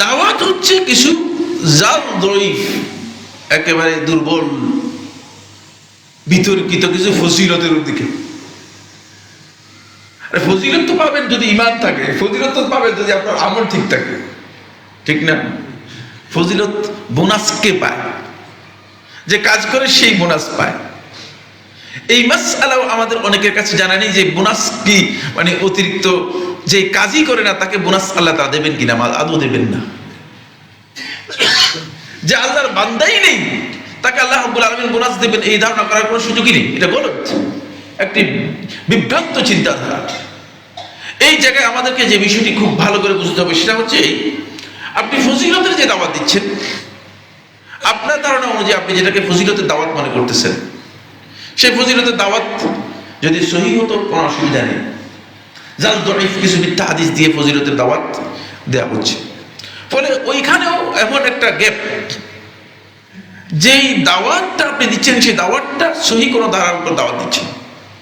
দাওয়াত হচ্ছে কিছু জাল দইফ, একেবারে দুর্বল বিতর্কিত কিছু ফজিলতের দিকে। ফজিলত তো পাবেন যদি ঈমান থাকে, ফজিলত তো পাবেন যদি আপনার আমল ঠিক থাকে, ঠিক না? ফজিলত বোনাসকে পায়, যে কাজ করে সেই বোনাস পায়। এই মাসআলাও আমাদের অনেকের কাছে জানা নেই যে বোনাস কি, মানে অতিরিক্ত যে কাজই করে না তাকে বোনাস আল্লাহ তা দেবেন কিনা, আদৌ দেবেন না। যে আল্লাহর বান্দাই নেই তাকে আল্লাহ রাব্বুল আলামিন বোনাস দেবেন, এই ধারণা করার কোনো সুযোগই নেই। এটা গলত, একটি বিভ্রান্ত চিন্তাধারা। এই জায়গায় আমাদেরকে যে বিষয়টি খুব ভালো করে বুঝতে হবে সেটা হচ্ছে, আপনি ফজিলতের যে দাওয়াত দিচ্ছেন, আপনার ধারণা অনুযায়ী আপনি যেটাকে ফজিলতের দাওয়াত মনে করতেছেন, সেই ফজিলতের দাওয়াত যদি সহিহ হতো কোনো অসুবিধা নেই। জাল দইফ কিছু মিথ্যা হাদিস দিয়ে ফজিলতের দাওয়াত দেওয়া হচ্ছে। ফলে ওইখানেও এমন একটা গ্যাপ, যেই দাওয়াতটা আপনি দিচ্ছেন সেই দাওয়াতটা সহি কোনো ধারার উপর দাওয়াত দিচ্ছেন।